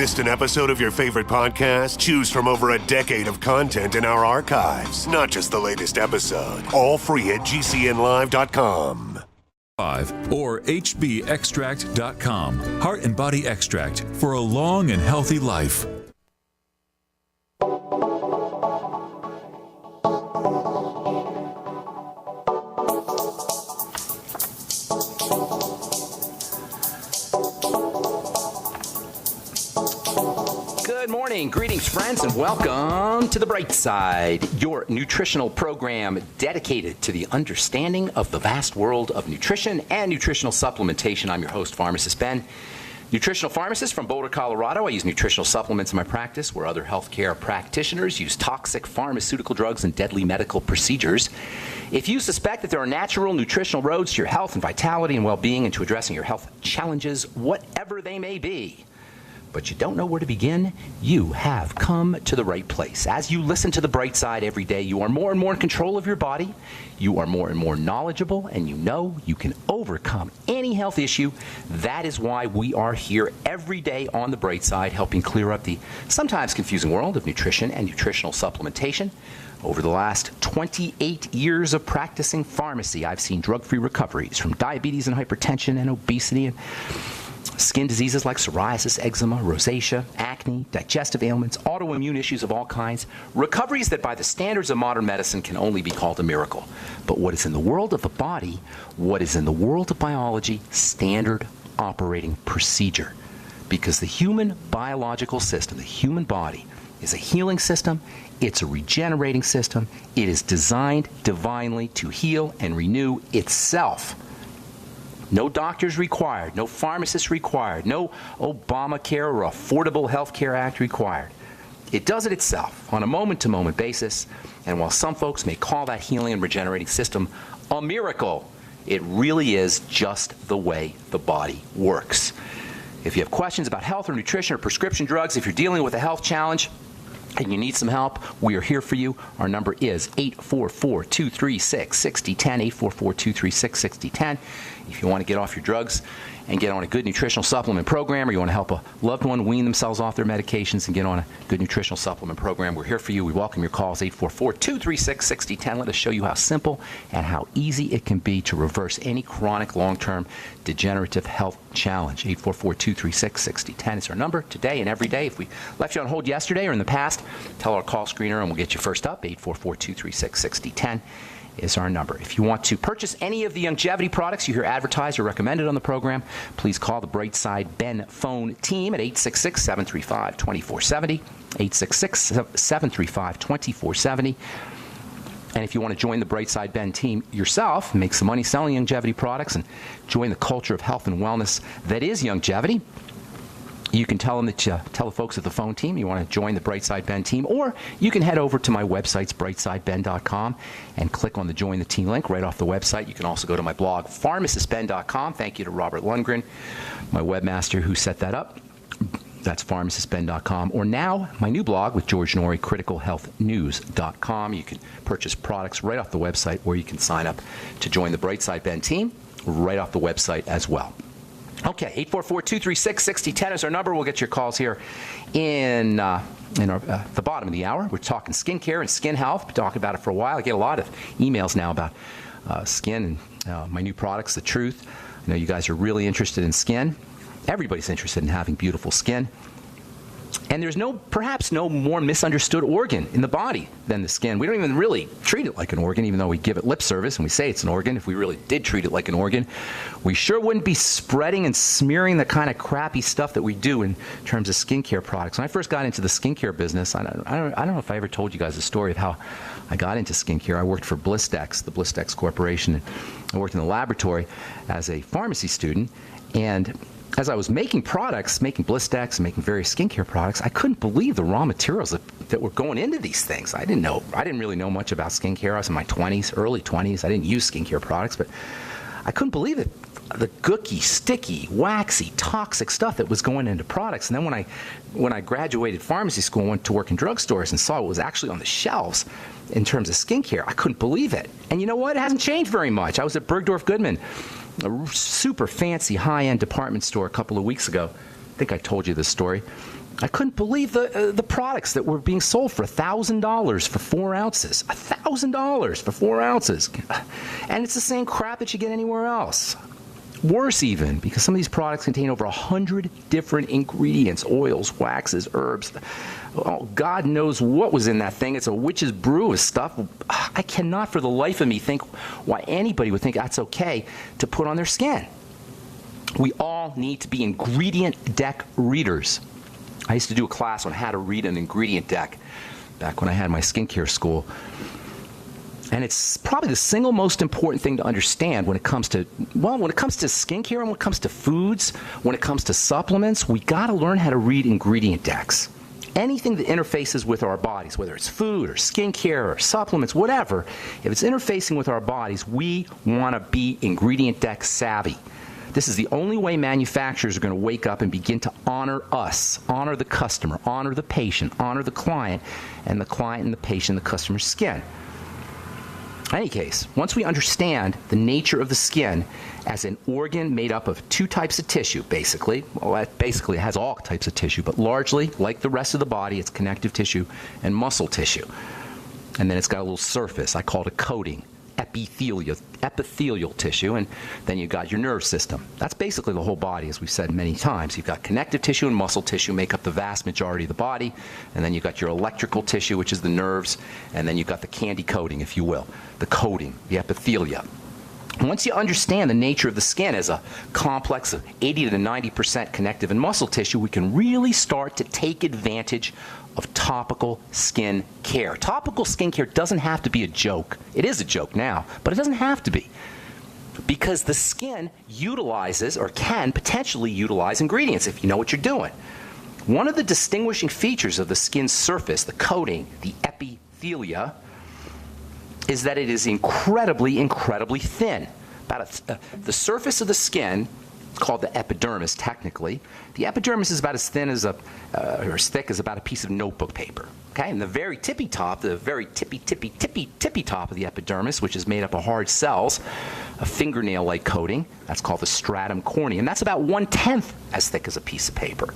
Missed an episode of your favorite podcast? Choose from over a decade of content in our archives, not just the latest episode. All free at gcnlive.com. Or hbextract.com. Heart and Body Extract for a long and healthy life. Good morning, greetings, friends, and welcome to The Bright Side, your nutritional program dedicated to the understanding of the vast world of nutrition and nutritional supplementation. I'm your host, Pharmacist Ben, nutritional pharmacist from Boulder, Colorado. I use nutritional supplements in my practice where other healthcare practitioners use toxic pharmaceutical drugs and deadly medical procedures. If you suspect that there are natural nutritional roads to your health and vitality and well-being and to addressing your health challenges, whatever they may be, but you don't know where to begin, you have come to the right place. As you listen to The Bright Side every day, you are more and more in control of your body, you are more and more knowledgeable, and you know you can overcome any health issue. That is why we are here every day on The Bright Side, helping clear up the sometimes confusing world of nutrition and nutritional supplementation. Over the last 28 years of practicing pharmacy, I've seen drug-free recoveries from diabetes and hypertension and obesity and skin diseases like psoriasis, eczema, rosacea, acne, digestive ailments, autoimmune issues of all kinds, recoveries that by the standards of modern medicine can only be called a miracle. But what is in the world of the body, what is in the world of biology, standard operating procedure. Because the human biological system, the human body, is a healing system, it's a regenerating system, it is designed divinely to heal and renew itself. No doctors required, no pharmacists required, no Obamacare or Affordable Health Care Act required. It does it itself on a moment-to-moment basis, and while some folks may call that healing and regenerating system a miracle, it really is just the way the body works. If you have questions about health or nutrition or prescription drugs, if you're dealing with a health challenge, and you need some help, we are here for you. Our number is 844-236-6010, 844-236-6010. If you want to get off your drugs and get on a good nutritional supplement program, or you want to help a loved one wean themselves off their medications and get on a good nutritional supplement program, we're here for you. We welcome your calls, 844-236-6010. Let us show you how simple and how easy it can be to reverse any chronic long-term degenerative health challenge. 844-236-6010 is our number today and every day. If we left you on hold yesterday or in the past, tell our call screener and we'll get you first up. 844-236-6010 is our number. If you want to purchase any of the longevity products you hear advertised or recommended on the program, please call the Brightside Ben phone team at 866-735-2470, 866-735-2470. And if you want to join the Brightside Ben team yourself, make some money selling longevity products, and join the culture of health and wellness that is longevity, you can tell them that tell the folks at the phone team you want to join the Brightside Ben team, or you can head over to my website, brightsideben.com, and click on the Join the Team link right off the website. You can also go to my blog, pharmacistben.com. Thank you to Robert Lundgren, my webmaster, who set that up. That's pharmacistben.com. Or now, my new blog with George Norrie, criticalhealthnews.com. You can purchase products right off the website, or you can sign up to join the Brightside Ben team right off the website as well. Okay, 844-236-6010 is our number. We'll get your calls here in the bottom of the hour. We're talking skincare and skin health. Been talking about it for a while. I get a lot of emails now about skin and my new products, The Truth. I know you guys are really interested in skin. Everybody's interested in having beautiful skin. And there's perhaps no more misunderstood organ in the body than the skin. We don't even really treat it like an organ, even though we give it lip service and we say it's an organ. If we really did treat it like an organ, we sure wouldn't be spreading and smearing the kind of crappy stuff that we do in terms of skincare products. When I first got into the skincare business, I don't know if I ever told you guys the story of how I got into skincare. I worked for Blistex, the Blistex Corporation, and I worked in the laboratory as a pharmacy student. And as I was making products, making Blistex and making various skincare products, I couldn't believe the raw materials that were going into these things. I didn't really know much about skincare. I was in my 20s, early 20s. I didn't use skincare products, but I couldn't believe it. The gooky, sticky, waxy, toxic stuff that was going into products. And then when I graduated pharmacy school and went to work in drugstores and saw what was actually on the shelves in terms of skincare, I couldn't believe it. And you know what? It hasn't changed very much. I was at Bergdorf Goodman, a super fancy high-end department store a couple of weeks ago. I think I told you this story. I couldn't believe the products that were being sold for $1,000 for 4 ounces. $1,000 for 4 ounces. And it's the same crap that you get anywhere else. Worse even, because some of these products contain over 100 different ingredients, oils, waxes, herbs. Oh, God knows what was in that thing. It's a witch's brew of stuff. I cannot for the life of me think why anybody would think that's okay to put on their skin. We all need to be ingredient deck readers. I used to do a class on how to read an ingredient deck back when I had my skincare school. And it's probably the single most important thing to understand when it comes to, when it comes to skincare and when it comes to foods, when it comes to supplements, we got to learn how to read ingredient decks. Anything that interfaces with our bodies, whether it's food or skincare or supplements, whatever, if it's interfacing with our bodies, we want to be ingredient deck savvy. This is the only way manufacturers are going to wake up and begin to honor us, honor the customer, honor the patient, honor the client and the patient, the customer's skin. In any case, once we understand the nature of the skin as an organ made up of 2 types of tissue, basically it has all types of tissue, but largely, like the rest of the body, it's connective tissue and muscle tissue. And then it's got a little surface. I call it a coating, epithelial tissue, and then you've got your nerve system. That's basically the whole body, as we've said many times. You've got connective tissue and muscle tissue make up the vast majority of the body, and then you've got your electrical tissue, which is the nerves, and then you've got the candy coating, if you will, the coating, the epithelia. Once you understand the nature of the skin as a complex of 80 to 90% connective and muscle tissue, we can really start to take advantage of topical skin care. Topical skin care doesn't have to be a joke. It is a joke now, but it doesn't have to be. Because the skin utilizes or can potentially utilize ingredients if you know what you're doing. One of the distinguishing features of the skin's surface, the coating, the epithelia, is that it is incredibly, incredibly thin. The surface of the skin, called the epidermis technically, the epidermis is about as thin as or as thick as about a piece of notebook paper. Okay, and the very tippy top, the very tippy top of the epidermis, which is made up of hard cells, a fingernail-like coating, that's called the stratum corneum. That's about 1/10 as thick as a piece of paper.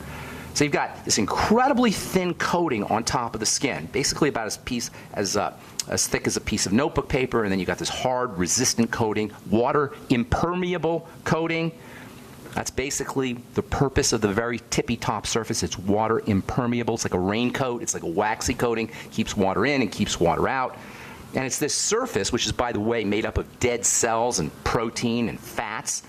So you've got this incredibly thin coating on top of the skin, basically about as thick as a piece of notebook paper, and then you've got this hard, resistant coating, water impermeable coating. That's basically the purpose of the very tippy top surface. It's water impermeable. It's like a raincoat. It's like a waxy coating. Keeps water in and keeps water out. And it's this surface, which is, by the way, made up of dead cells and protein and fats.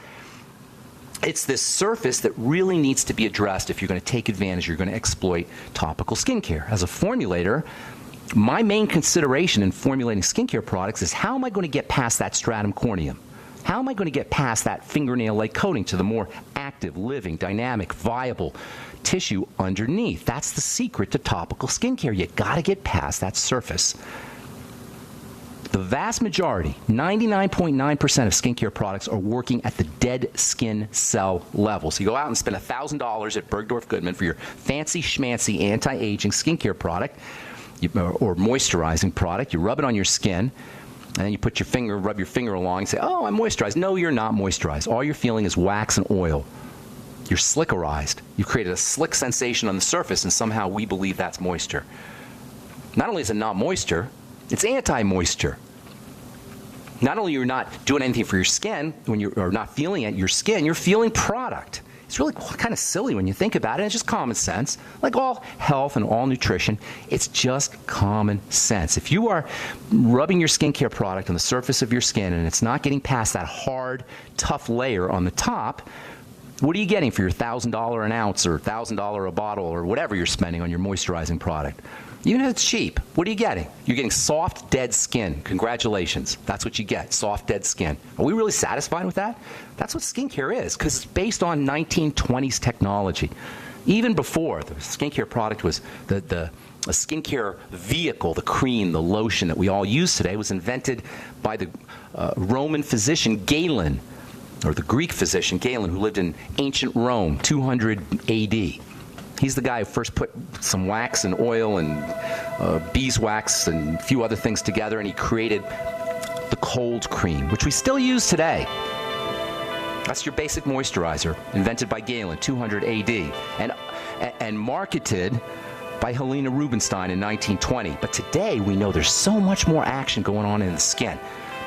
It's this surface that really needs to be addressed if you're going to take advantage, you're going to exploit topical skincare. As a formulator, my main consideration in formulating skincare products is how am I going to get past that stratum corneum? How am I going to get past that fingernail-like coating to the more active, living, dynamic, viable tissue underneath? That's the secret to topical skincare. You got to get past that surface. The vast majority, 99.9% of skincare products are working at the dead skin cell level. So you go out and spend $1,000 at Bergdorf Goodman for your fancy schmancy anti-aging skincare product or moisturizing product. You rub it on your skin. And then you put rub your finger along and say, oh, I'm moisturized. No, you're not moisturized. All you're feeling is wax and oil. You're slickerized. You've created a slick sensation on the surface, and somehow we believe that's moisture. Not only is it not moisture, it's anti-moisture. Not only you're not doing anything for your skin, when you're not feeling it, your skin, you're feeling product. It's really kind of silly when you think about it. It's just common sense. Like all health and all nutrition, it's just common sense. If you are rubbing your skincare product on the surface of your skin and it's not getting past that hard, tough layer on the top, what are you getting for your $1,000 an ounce or $1,000 a bottle or whatever you're spending on your moisturizing product? Even if it's cheap, what are you getting? You're getting soft, dead skin. Congratulations. That's what you get, soft, dead skin. Are we really satisfied with that? That's what skincare is, because it's based on 1920s technology. Even before, the skincare product was a skincare vehicle, the cream, the lotion that we all use today, was invented by the Roman physician Galen, or the Greek physician Galen, who lived in ancient Rome, 200 A.D. He's the guy who first put some wax and oil and beeswax and a few other things together, and he created the cold cream, which we still use today. That's your basic moisturizer, invented by Galen, 200 AD. And and marketed by Helena Rubinstein in 1920. But today we know there's so much more action going on in the skin.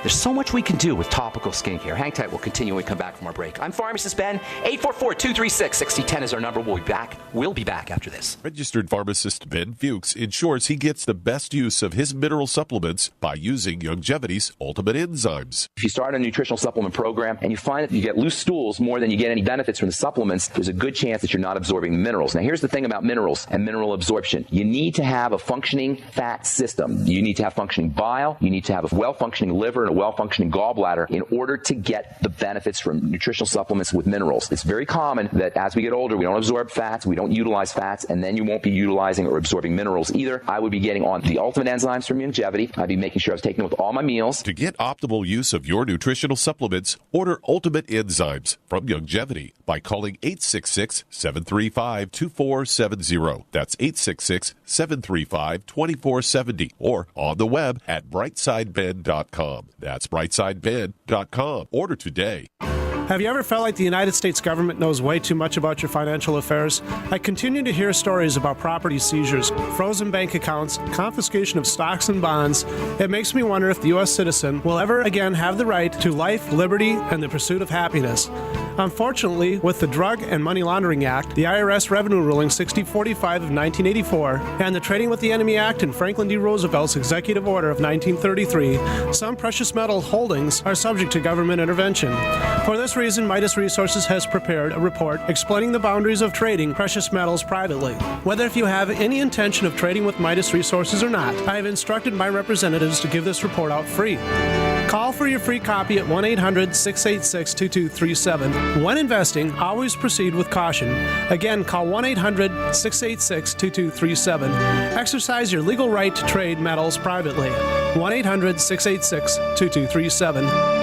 There's so much we can do with topical skincare. Hang tight. We'll continue when we come back from our break. I'm Pharmacist Ben. 844-236-6010 is our number. We'll be back after this. Registered pharmacist Ben Fuchs ensures he gets the best use of his mineral supplements by using Youngevity's Ultimate Enzymes. If you start a nutritional supplement program and you find that you get loose stools more than you get any benefits from the supplements, there's a good chance that you're not absorbing the minerals. Now, here's the thing about minerals and mineral absorption. You need to have a functioning fat system. You need to have functioning bile. You need to have a well-functioning liver and a well-functioning gallbladder in order to get the benefits from nutritional supplements with minerals. It's very common that as we get older, we don't absorb fats, we don't utilize fats, and then you won't be utilizing or absorbing minerals either. I would be getting on the Ultimate Enzymes from Youngevity. I'd be making sure I was taking it with all my meals. To get optimal use of your nutritional supplements, order Ultimate Enzymes from Youngevity by calling 866-735-2470. That's 866-735-2470 or on the web at brightsideben.com. That's brightsideben.com. Order today. Have you ever felt like the United States government knows way too much about your financial affairs? I continue to hear stories about property seizures, frozen bank accounts, confiscation of stocks and bonds. It makes me wonder if the U.S. citizen will ever again have the right to life, liberty, and the pursuit of happiness. Unfortunately, with the Drug and Money Laundering Act, the IRS Revenue Ruling 6045 of 1984, and the Trading with the Enemy Act and Franklin D. Roosevelt's Executive Order of 1933, some precious metal holdings are subject to government intervention. For this reason, Midas Resources has prepared a report explaining the boundaries of trading precious metals privately. Whether if you have any intention of trading with Midas Resources or not, I have instructed my representatives to give this report out free. Call for your free copy at 1-800-686-2237. When investing, always proceed with caution. Again, call 1-800-686-2237. Exercise your legal right to trade metals privately. 1-800-686-2237.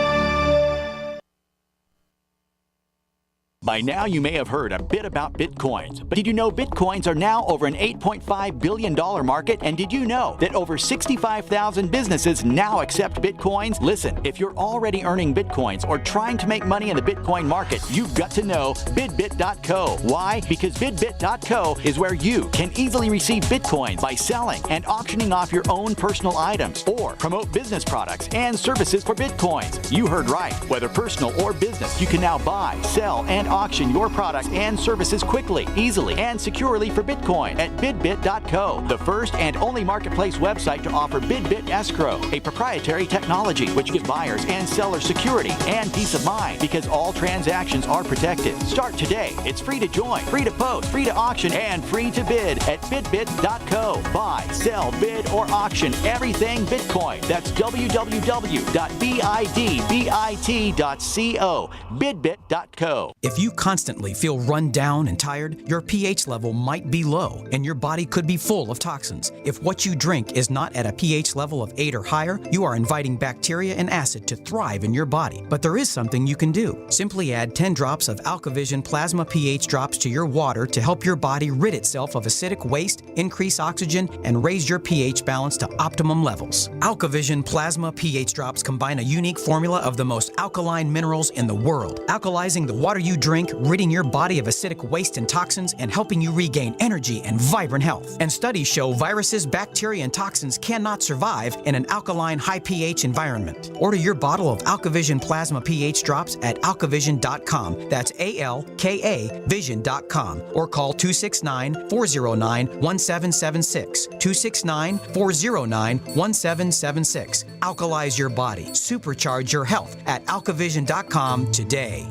By now, you may have heard a bit about Bitcoins, but did you know Bitcoins are now over an $8.5 billion market? And did you know that over 65,000 businesses now accept Bitcoins? Listen, if you're already earning Bitcoins or trying to make money in the Bitcoin market, you've got to know bidbit.co. Why? Because bidbit.co is where you can easily receive Bitcoins by selling and auctioning off your own personal items or promote business products and services for Bitcoins. You heard right. Whether personal or business, you can now buy, sell, and auction your products and services quickly, easily, and securely for Bitcoin at bidbit.co, the first and only marketplace website to offer BidBit Escrow, a proprietary technology which gives buyers and sellers security and peace of mind because all transactions are protected. Start today. It's free to join, free to post, free to auction, and free to bid at bidbit.co. Buy, sell, bid, or auction everything Bitcoin. That's www.bidbit.co, bidbit.co. If you constantly feel run down and tired, your pH level might be low and your body could be full of toxins. If what you drink is not at a pH level of 8 or higher, you are inviting bacteria and acid to thrive in your body. But there is something you can do. Simply add 10 drops of AlkaVision Plasma pH drops to your water to help your body rid itself of acidic waste, increase oxygen, and raise your pH balance to optimum levels. AlkaVision Plasma pH drops combine a unique formula of the most alkaline minerals in the world, alkalizing the water you drink, ridding your body of acidic waste and toxins, and helping you regain energy and vibrant health. And studies show viruses, bacteria, and toxins cannot survive in an alkaline, high pH environment. Order your bottle of AlkaVision Plasma pH drops at alkavision.com. That's ALKA vision.com. Or call 269-409-1776. 269-409-1776. Alkalize your body. Supercharge your health at alkavision.com today.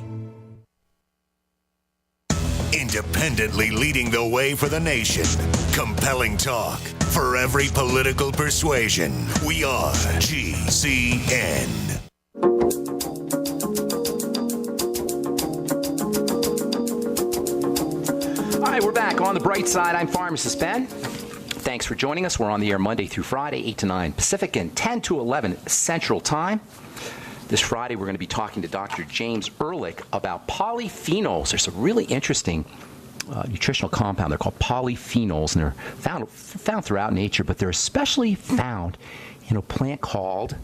Independently leading the way for the nation. Compelling talk for every political persuasion. We are GCN. All right, we're back on the bright side. I'm Pharmacist Ben. Thanks for joining us. We're on the air Monday through Friday, 8 to 9 Pacific and 10 to 11 Central Time. This Friday, we're going to be talking to Dr. James Ehrlich about polyphenols. There's a really interesting nutritional compound. They're called polyphenols, and they're found throughout nature, but they're especially found in a plant called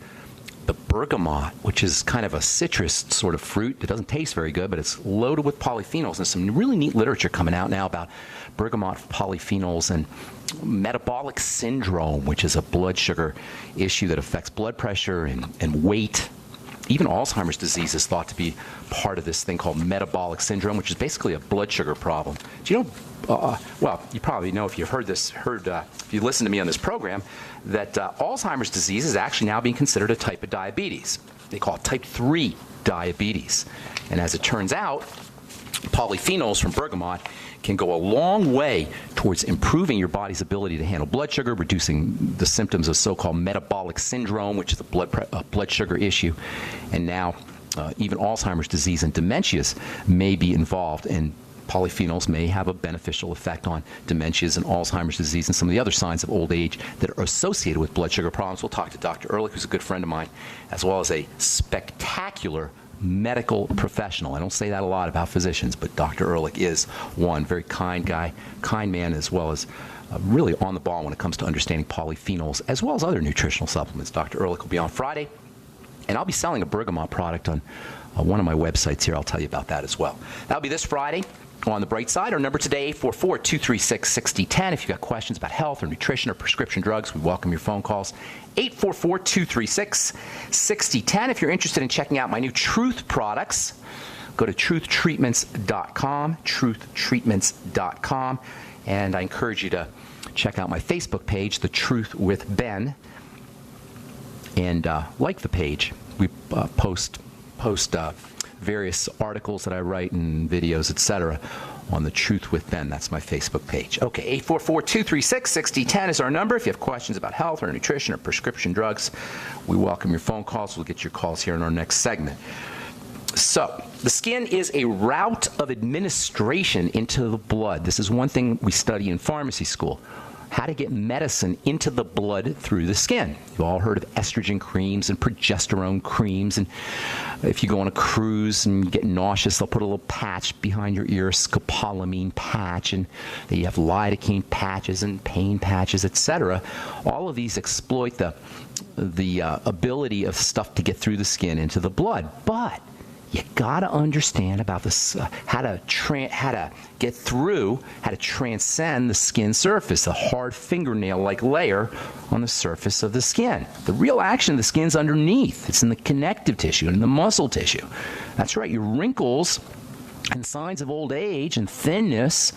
the the bergamot, which is kind of a citrus sort of fruit. It doesn't taste very good, but it's loaded with polyphenols. There's some really neat literature coming out now about bergamot polyphenols and metabolic syndrome, which is a blood sugar issue that affects blood pressure and weight. Even Alzheimer's disease is thought to be part of this thing called metabolic syndrome, which is basically a blood sugar problem. Do you know, well, you probably know if you've if you listen to me on this program, that Alzheimer's disease is actually now being considered a type of diabetes. They call it type 3 diabetes. And as it turns out, polyphenols from bergamot can go a long way towards improving your body's ability to handle blood sugar, reducing the symptoms of so-called metabolic syndrome, which is a blood sugar issue. And now even Alzheimer's disease and dementias may be involved, and polyphenols may have a beneficial effect on dementias and Alzheimer's disease and some of the other signs of old age that are associated with blood sugar problems. We'll talk to Dr. Ehrlich, who's a good friend of mine, as well as a spectacular medical professional. I don't say that a lot about physicians, but Dr. Ehrlich is one. Very kind guy, kind man, as well as really on the ball when it comes to understanding polyphenols, as well as other nutritional supplements. Dr. Ehrlich will be on Friday, and I'll be selling a bergamot product on one of my websites here. I'll tell you about that as well. That'll be this Friday. On the bright side, our number today, 844-236-6010. If you've got questions about health or nutrition or prescription drugs, we welcome your phone calls. 844-236-6010. If you're interested in checking out my new Truth products, go to truthtreatments.com, truthtreatments.com. And I encourage you to check out my Facebook page, The Truth with Ben, and like the page. We post various articles that I write and videos, etc., on The Truth with Ben. That's my Facebook page. Okay, 844-236-6010 is our number. If you have questions about health or nutrition or prescription drugs, we welcome your phone calls. We'll get your calls here in our next segment. So, the skin is a route of administration into the blood. This is one thing we study in pharmacy school. How to get medicine into the blood through the skin. You've all heard of estrogen creams and progesterone creams, and if you go on a cruise and you get nauseous, they'll put a little patch behind your ear, scopolamine patch, and you have lidocaine patches and pain patches, etc. All of these exploit the ability of stuff to get through the skin into the blood, but you got to understand about this, how to get through, how to transcend the skin surface, the hard fingernail-like layer on the surface of the skin. The real action of the skin's underneath. It's in the connective tissue and the muscle tissue. That's right, your wrinkles and signs of old age and thinness,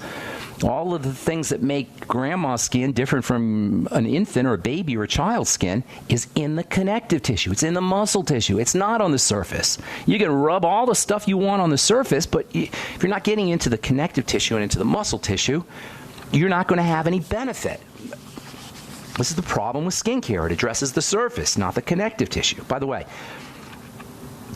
all of the things that make grandma's skin different from an infant or a baby or a child's skin is in the connective tissue. It's in the muscle tissue. It's not on the surface. You can rub all the stuff you want on the surface, but if you're not getting into the connective tissue and into the muscle tissue, you're not going to have any benefit. This is the problem with skincare. It addresses the surface, not the connective tissue. By the way,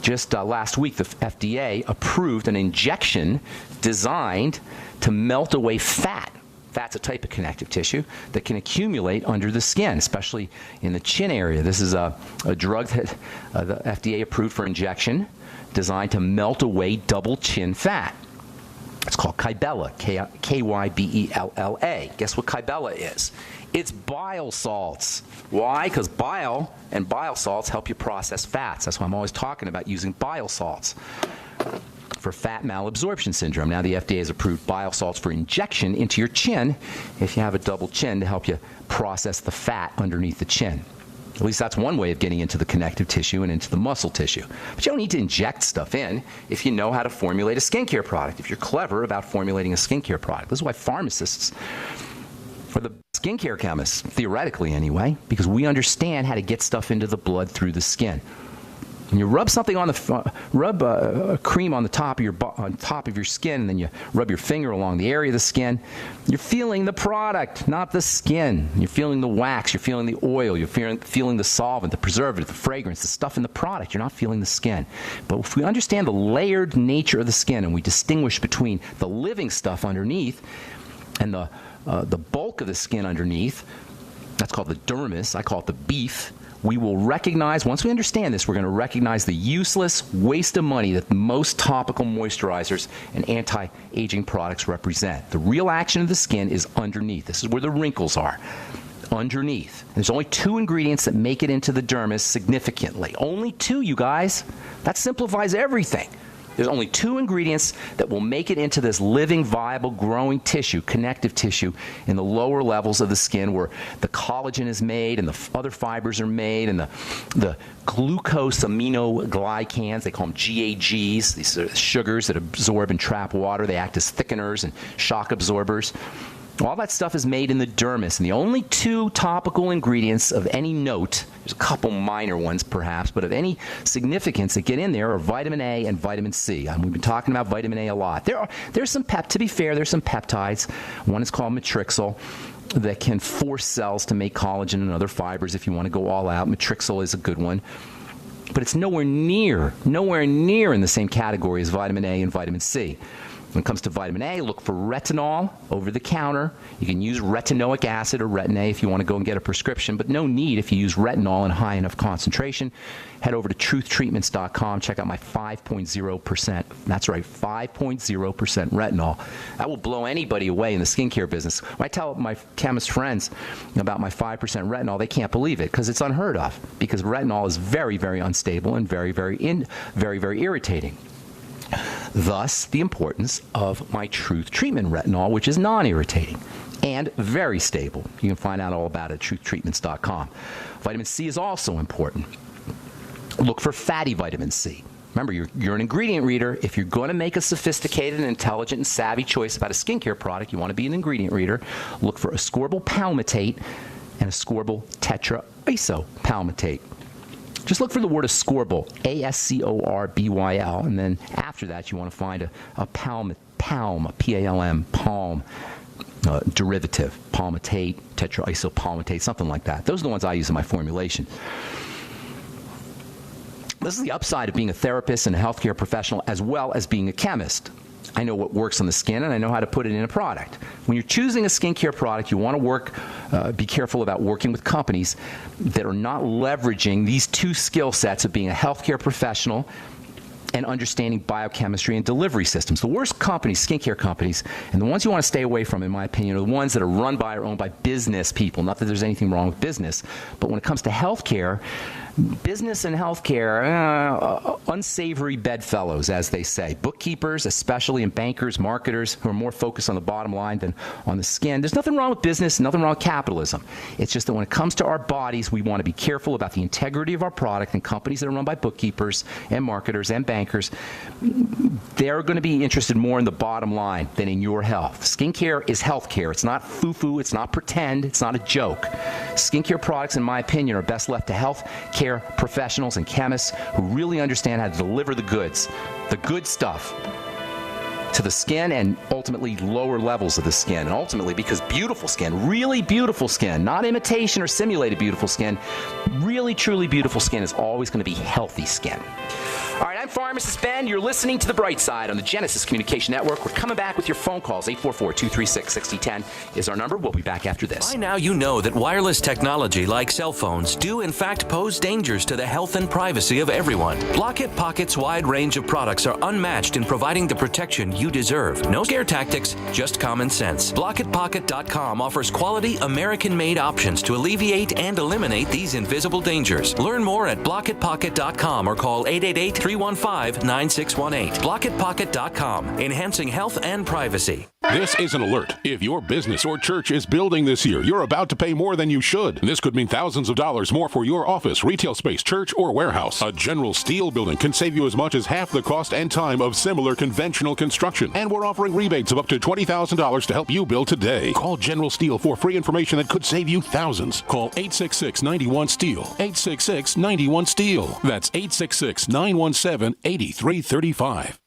just last week, the FDA approved an injection designed to melt away fat. Fat's a type of connective tissue that can accumulate under the skin, especially in the chin area. This is a drug that the FDA approved for injection designed to melt away double chin fat. It's called Kybella, Kybella. Guess what Kybella is? It's bile salts. Why? Because bile and bile salts help you process fats. That's why I'm always talking about using bile salts for fat malabsorption syndrome. Now the FDA has approved bile salts for injection into your chin if you have a double chin to help you process the fat underneath the chin. At least that's one way of getting into the connective tissue and into the muscle tissue. But you don't need to inject stuff in if you know how to formulate a skincare product, if you're clever about formulating a skincare product. This is why pharmacists are the skincare chemists, theoretically anyway, because we understand how to get stuff into the blood through the skin. When you rub something on rub a cream on the top of your skin, and then you rub your finger along the area of the skin, you're feeling the product, not the skin. You're feeling the wax, you're feeling the oil, you're feeling the solvent, the preservative, the fragrance, the stuff in the product. You're not feeling the skin. But if we understand the layered nature of the skin and we distinguish between the living stuff underneath and the bulk of the skin underneath, that's called the dermis, I call it the beef, we will recognize, once we understand this, we're going to recognize the useless waste of money that most topical moisturizers and anti-aging products represent. The real action of the skin is underneath. This is where the wrinkles are. underneath. There's only 2 ingredients that make it into the dermis significantly. Only 2, you guys. That simplifies everything. There's only 2 ingredients that will make it into this living, viable, growing tissue, connective tissue, in the lower levels of the skin where the collagen is made and the other fibers are made, and the glucose aminoglycans, they call them GAGs, these are sugars that absorb and trap water. They act as thickeners and shock absorbers. All that stuff is made in the dermis, and the only 2 topical ingredients of any note, there's a couple minor ones perhaps, but of any significance that get in there are vitamin A and vitamin C. We've been talking about vitamin A a lot. There's some to be fair, there's some peptides. One is called matrixyl that can force cells to make collagen and other fibers if you want to go all out. Matrixyl is a good one. But it's nowhere near in the same category as vitamin A and vitamin C. When it comes to vitamin A, look for retinol over the counter. You can use retinoic acid or Retin-A if you want to go and get a prescription, but no need if you use retinol in high enough concentration. Head over to truthtreatments.com. Check out my 5.0%. That's right, 5.0% retinol. That will blow anybody away in the skincare business. When I tell my chemist friends about my 5% retinol, they can't believe it because it's unheard of, because retinol is very, very unstable and very, very irritating. Thus, the importance of my Truth Treatment Retinol, which is non-irritating and very stable. You can find out all about it at truthtreatments.com. Vitamin C is also important. Look for fatty vitamin C. Remember, you're an ingredient reader. If you're going to make a sophisticated, intelligent, and savvy choice about a skincare product, you want to be an ingredient reader. Look for ascorbyl palmitate and ascorbyl tetraisopalmitate. Just look for the word ascorbyl, A-S-C-O-R-B-Y-L, and then after that you want to find a palm, P-A-L-M, palm derivative, palmitate, tetraisopalmitate, something like that. Those are the ones I use in my formulation. This is the upside of being a therapist and a healthcare professional as well as being a chemist. I know what works on the skin, and I know how to put it in a product. When you're choosing a skincare product, you want to be careful about working with companies that are not leveraging these 2 skill sets of being a healthcare professional and understanding biochemistry and delivery systems. The worst companies, skincare companies, and the ones you want to stay away from, in my opinion, are the ones that are run by or owned by business people. Not that there's anything wrong with business, but when it comes to healthcare, business and healthcare, unsavory bedfellows, as they say. Bookkeepers, especially, and bankers, marketers, who are more focused on the bottom line than on the skin. There's nothing wrong with business, nothing wrong with capitalism. It's just that when it comes to our bodies, we want to be careful about the integrity of our product, and companies that are run by bookkeepers and marketers and bankers, they're going to be interested more in the bottom line than in your health. Skincare is healthcare. It's not foo-foo. It's not pretend. It's not a joke. Skincare products, in my opinion, are best left to healthcare professionals and chemists who really understand how to deliver the goods, the good stuff, to the skin and ultimately lower levels of the skin. And ultimately, because beautiful skin, really beautiful skin, not imitation or simulated beautiful skin, really truly beautiful skin is always going to be healthy skin. All right, I'm Pharmacist Ben. You're listening to The Bright Side on the Genesis Communication Network. We're coming back with your phone calls. 844-236-6010 is our number. We'll be back after this. By now you know that wireless technology like cell phones do in fact pose dangers to the health and privacy of everyone. Blockit Pocket's wide range of products are unmatched in providing the protection you deserve. No scare tactics, just common sense. BlockitPocket.com offers quality American-made options to alleviate and eliminate these invisible dangers. Learn more at BlockitPocket.com or call 888-315-9618. BlockitPocket.com, enhancing health and privacy. This is an alert. If your business or church is building this year, you're about to pay more than you should. This could mean thousands of dollars more for your office, retail space, church, or warehouse. A General Steel building can save you as much as half the cost and time of similar conventional construction. And we're offering rebates of up to $20,000 to help you build today. Call General Steel for free information that could save you thousands. Call 866-91-STEEL. 866-91-STEEL. That's 866-917-8335.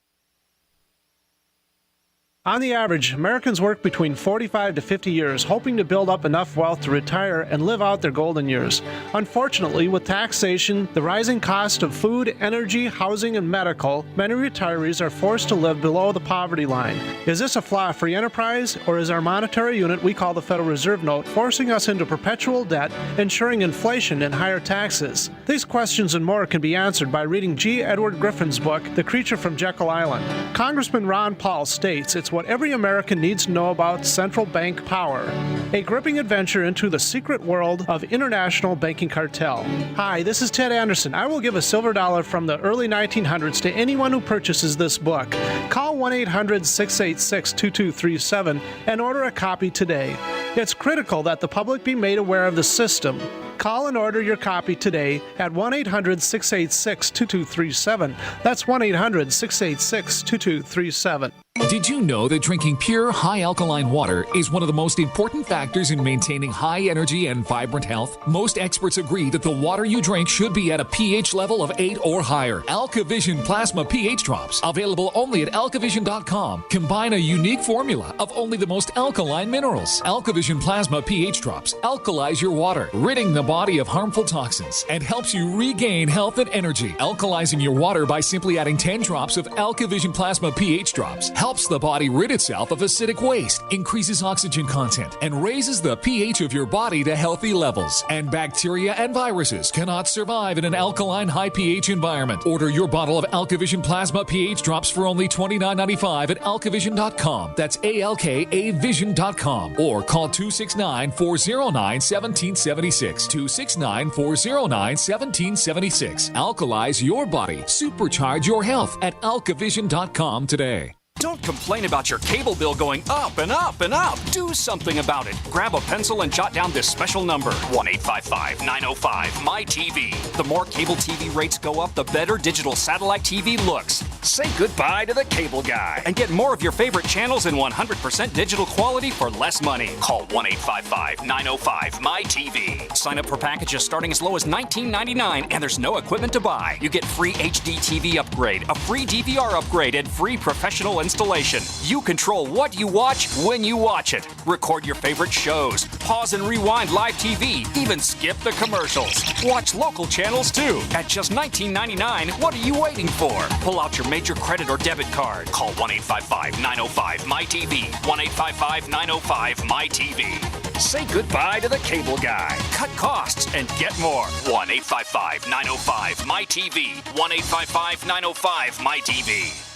On the average, Americans work between 45 to 50 years, hoping to build up enough wealth to retire and live out their golden years. Unfortunately, with taxation, the rising cost of food, energy, housing, and medical, many retirees are forced to live below the poverty line. Is this a flaw free enterprise, or is our monetary unit we call the Federal Reserve Note forcing us into perpetual debt, ensuring inflation and higher taxes? These questions and more can be answered by reading G. Edward Griffin's book, The Creature from Jekyll Island. Congressman Ron Paul states it's presents what every American needs to know about central bank power, a gripping adventure into the secret world of international banking cartel. Hi, this is Ted Anderson. I will give a silver dollar from the early 1900s to anyone who purchases this book. Call 1-800-686-2237 and order a copy today. It's critical that the public be made aware of the system. Call and order your copy today at 1-800-686-2237. That's 1-800-686-2237. Did you know that drinking pure, high-alkaline water is one of the most important factors in maintaining high energy and vibrant health? Most experts agree that the water you drink should be at a pH level of 8 or higher. AlkaVision Plasma pH Drops, available only at alkavision.com, combine a unique formula of only the most alkaline minerals. AlkaVision Plasma pH Drops alkalize your water, ridding the body of harmful toxins, and helps you regain health and energy. Alkalizing your water by simply adding 10 drops of AlkaVision Plasma pH Drops helps the body rid itself of acidic waste, increases oxygen content, and raises the pH of your body to healthy levels. And bacteria and viruses cannot survive in an alkaline high pH environment. Order your bottle of AlkaVision Plasma pH Drops for only $29.95 at alkavision.com. That's ALKAvision.com. Or call 269-409-1776. 269-409-1776. Alkalize your body. Supercharge your health at alkavision.com today. Don't complain about your cable bill going up and up and up. Do something about it. Grab a pencil and jot down this special number, 1-855-905-MY-TV. The more cable TV rates go up, the better digital satellite TV looks. Say goodbye to the cable guy and get more of your favorite channels in 100% digital quality for less money. Call 1-855-905-MY-TV. Sign up for packages starting as low as $19.99, and there's no equipment to buy. You get free HD TV upgrade, a free DVR upgrade, and free professional installation. You control what you watch when you watch it. Record your favorite shows, pause and rewind live TV, even skip the commercials. Watch local channels too. At just $19.99, what are you waiting for? Pull out your major credit or debit card. Call 1-855-905-MY-TV. 1-855-905-MY-TV. Say goodbye to the cable guy. Cut costs and get more. 1-855-905-MY-TV. 1-855-905-MY-TV.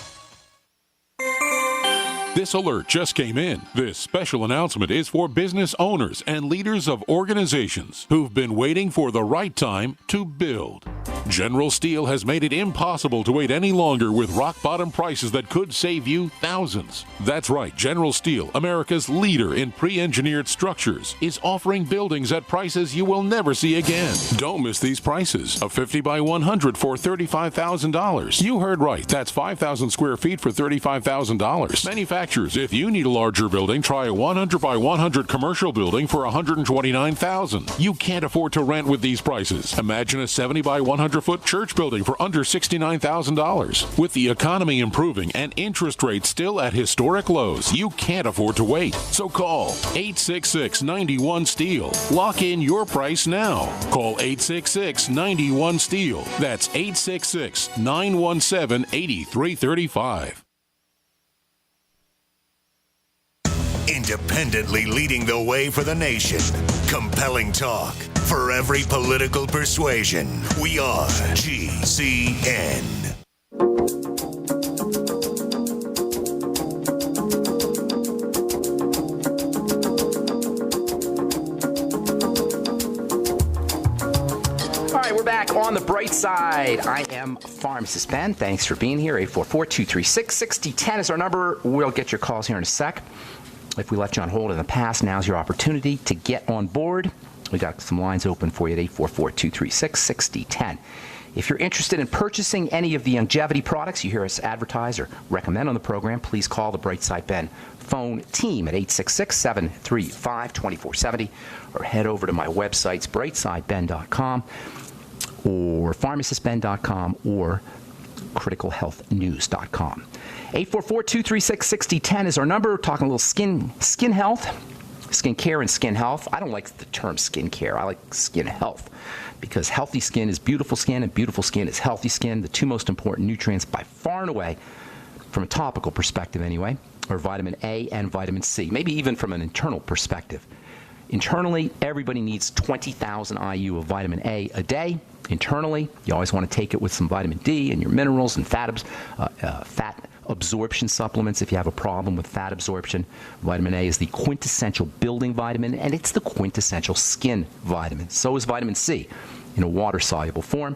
This alert just came in. This special announcement is for business owners and leaders of organizations who've been waiting for the right time to build. General Steel has made it impossible to wait any longer with rock-bottom prices that could save you thousands. That's right, General Steel, America's leader in pre-engineered structures, is offering buildings at prices you will never see again. Don't miss these prices. A 50 by 100 for $35,000. You heard right. That's 5,000 square feet for $35,000. Manufacturers, if you need a larger building, try a 100 by 100 commercial building for $129,000. You can't afford to rent with these prices. Imagine a 70 by 100-foot church building for under $69,000. With the economy improving and interest rates still at historic lows, you can't afford to wait. So call 866-91-STEEL. Lock in your price now. Call 866-91-STEEL. That's 866-917-8335. Independently leading the way for the nation. Compelling talk for every political persuasion. We are GCN. All right, we're back on the bright side. I am Pharmacist Ben. Thanks for being here. 844-236-6010 is our number. We'll get your calls here in a sec. If we left you on hold in the past, now's your opportunity to get on board. We got some lines open for you at 844-236-6010. If you're interested in purchasing any of the longevity products you hear us advertise or recommend on the program, please call the Brightside Ben phone team at 866-735-2470 or head over to my websites, brightsideben.com or pharmacistben.com or criticalhealthnews.com. 844-236-6010 is our number. We're talking a little skin health, skin care and skin health. I don't like the term skin care. I like skin health because healthy skin is beautiful skin and beautiful skin is healthy skin. The two most important nutrients by far and away, from a topical perspective anyway, are vitamin A and vitamin C, maybe even from an internal perspective. Internally, everybody needs 20,000 IU of vitamin A a day. Internally, you always want to take it with some vitamin D and your minerals and fat absorption supplements if you have a problem with fat absorption. Vitamin A is the quintessential building vitamin, and it's the quintessential skin vitamin. So is vitamin C in a water-soluble form.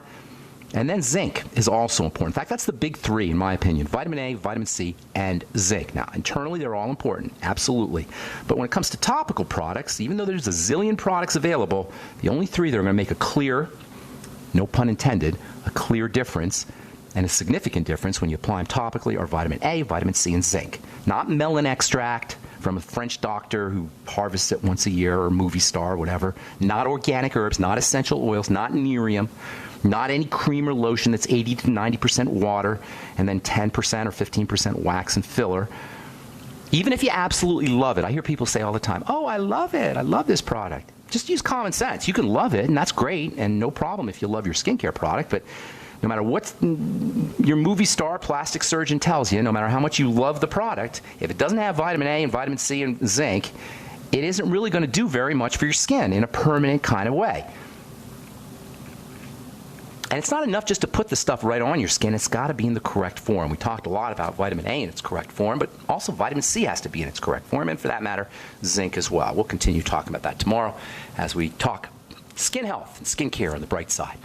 And then zinc is also important. In fact, that's the big three, in my opinion: vitamin A, vitamin C, and zinc. Now, internally, they're all important, absolutely. But when it comes to topical products, even though there's a zillion products available, the only three that are going to make a clear, no pun intended, a clear difference and a significant difference when you apply them topically are vitamin A, vitamin C, and zinc. Not melon extract from a French doctor who harvests it once a year, or a movie star or whatever. Not organic herbs, not essential oils, not Nerium. Not any cream or lotion that's 80 to 90% water and then 10% or 15% wax and filler. Even if you absolutely love it. I hear people say all the time, oh, I love it. I love this product. Just use common sense. You can love it, and that's great, and no problem if you love your skincare product. But no matter what your movie star plastic surgeon tells you, no matter how much you love the product, if it doesn't have vitamin A and vitamin C and zinc, it isn't really going to do very much for your skin in a permanent kind of way. And it's not enough just to put the stuff right on your skin. It's got to be in the correct form. We talked a lot about vitamin A in its correct form, but also vitamin C has to be in its correct form, and for that matter, zinc as well. We'll continue talking about that tomorrow as we talk skin health and skincare on the bright side.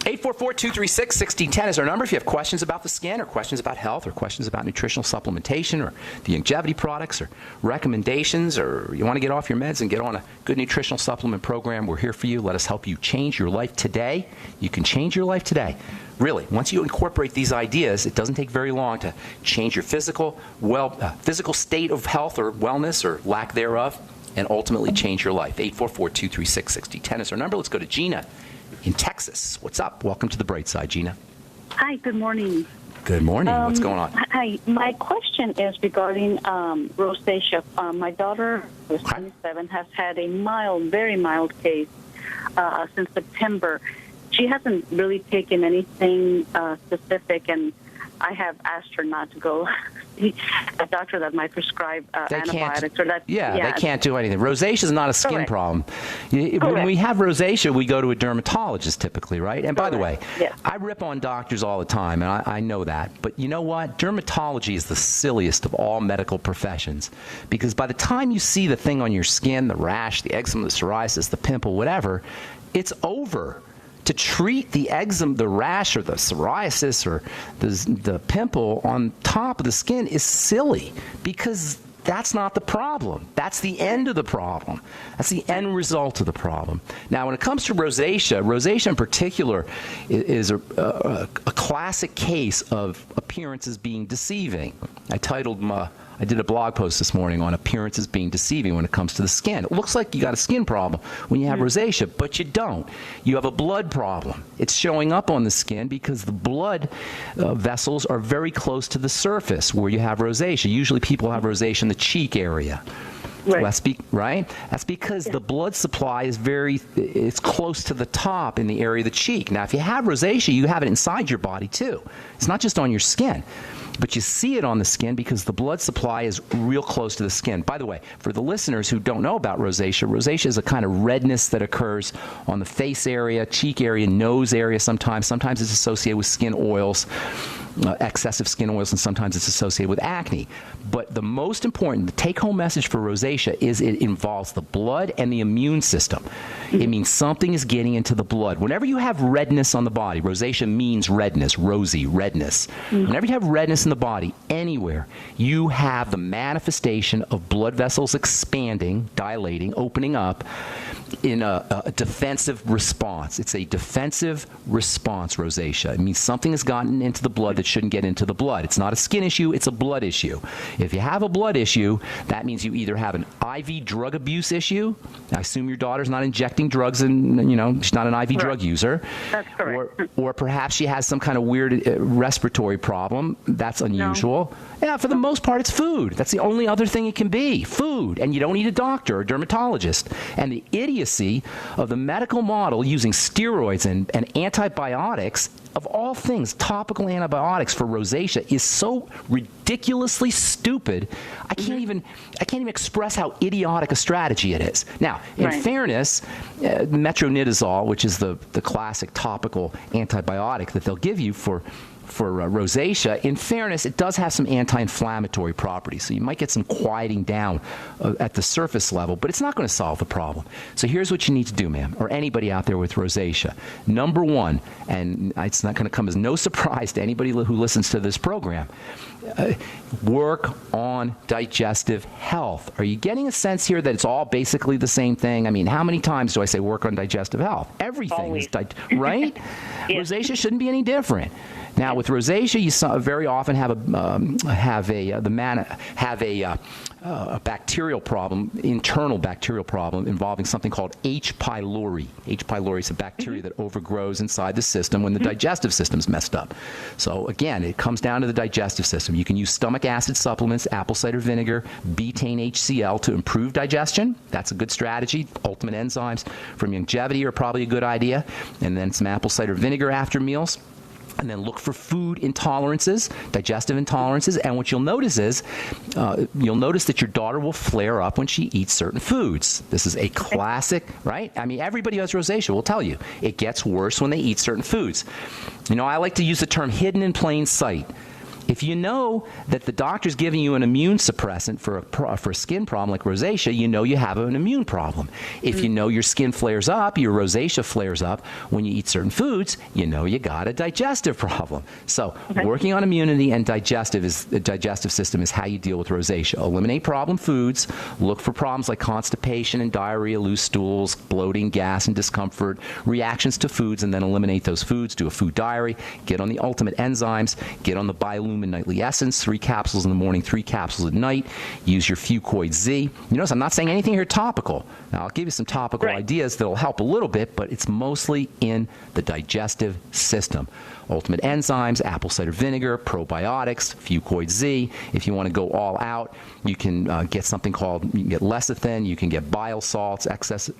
844-236-1610 is our number. If you have questions about the skin, or questions about health, or questions about nutritional supplementation, or the longevity products, or recommendations, or you want to get off your meds and get on a good nutritional supplement program, we're here for you. Let us help you change your life today. You can change your life today. Really, once you incorporate these ideas, it doesn't take very long to change your physical state of health or wellness or lack thereof, and ultimately change your life. 844-236-6010 is our number. Let's go to Gina in Texas. What's up? Welcome to the bright side, Gina. Hi, good morning. Good morning. What's going on? Hi, my question is regarding rosacea. My daughter, who's 27, has had a very mild case since September. She hasn't really taken anything specific, and I have asked her not to go see a doctor that might prescribe antibiotics. They can't do anything. Rosacea is not a skin problem. When we have rosacea, we go to a dermatologist typically, right? And by the way, I rip on doctors all the time, and I know that. But you know what? Dermatology is the silliest of all medical professions, because by the time you see the thing on your skin, the rash, the eczema, the psoriasis, the pimple, whatever, it's over. To treat the eczema, the rash, or the psoriasis, or the pimple on top of the skin is silly, because that's not the problem. That's the end of the problem. That's the end result of the problem. Now, when it comes to rosacea in particular is a classic case of appearances being deceiving. I did a blog post this morning on appearances being deceiving when it comes to the skin. It looks like you got a skin problem when you have rosacea, but you don't. You have a blood problem. It's showing up on the skin because the blood vessels are very close to the surface where you have rosacea. Usually people have rosacea in the cheek area. Right. That's because the blood supply is close to the top in the area of the cheek. Now, if you have rosacea, you have it inside your body too. It's not just on your skin. But you see it on the skin because the blood supply is real close to the skin. By the way, for the listeners who don't know about rosacea is a kind of redness that occurs on the face area, cheek area, nose area sometimes. Sometimes it's associated with skin oils, excessive skin oils, and sometimes it's associated with acne. But the most important, the take-home message for rosacea is it involves the blood and the immune system. It means something is getting into the blood. Whenever you have redness on the body, rosacea means redness, rosy, redness. Whenever you have redness in the body, anywhere, you have the manifestation of blood vessels expanding, dilating, opening up in a defensive response. It's a defensive response, rosacea. It means something has gotten into the blood that shouldn't get into the blood. It's not a skin issue, it's a blood issue. If you have a blood issue, that means you either have an IV drug abuse issue. I assume your daughter's not injecting drugs and, she's not an IV drug user. That's correct. Or perhaps she has some kind of weird respiratory problem. That's unusual. No. Yeah, for the most part, it's food. That's the only other thing it can be, food. And you don't need a doctor or a dermatologist. And the idiocy of the medical model using steroids and antibiotics, of all things, topical antibiotics for rosacea, is so ridiculously stupid. I can't even express how idiotic a strategy it is. Now, in fairness, metronidazole, which is the classic topical antibiotic that they'll give you for rosacea, in fairness, it does have some anti-inflammatory properties. So you might get some quieting down at the surface level, but it's not going to solve the problem. So here's what you need to do, ma'am, or anybody out there with rosacea. Number one, and it's not going to come as no surprise to anybody who listens to this program, work on digestive health. Are you getting a sense here that it's all basically the same thing? I mean, how many times do I say work on digestive health? Everything is right? Yeah. Rosacea shouldn't be any different. Now, with rosacea, you very often have a bacterial problem, internal bacterial problem involving something called H. pylori. H. pylori is a bacteria that overgrows inside the system when the digestive system's messed up. So again, it comes down to the digestive system. You can use stomach acid supplements, apple cider vinegar, betaine HCl to improve digestion. That's a good strategy. Ultimate enzymes from longevity are probably a good idea. And then some apple cider vinegar after meals. And then look for food intolerances, digestive intolerances. And what you'll notice is, that your daughter will flare up when she eats certain foods. This is a classic, right? I mean, everybody who has rosacea will tell you it gets worse when they eat certain foods. You know, I like to use the term hidden in plain sight. If you know that the doctor's giving you an immune suppressant for a skin problem like rosacea, you know you have an immune problem. If you know your skin flares up, your rosacea flares up when you eat certain foods, you know you got a digestive problem. So working on immunity and the digestive system is how you deal with rosacea. Eliminate problem foods. Look for problems like constipation and diarrhea, loose stools, bloating, gas and discomfort, reactions to foods, and then eliminate those foods. Do a food diary. Get on the ultimate enzymes. Get on the biolumin nightly essence, 3 capsules in the morning, 3 capsules at night. Use your Fucoid Z. You notice I'm not saying anything here topical. Now, I'll give you some topical ideas that will help a little bit, but it's mostly in the digestive system. Ultimate enzymes, apple cider vinegar, probiotics, Fucoid Z. If you want to go all out, you can get something called, you can get lecithin, you can get bile salts,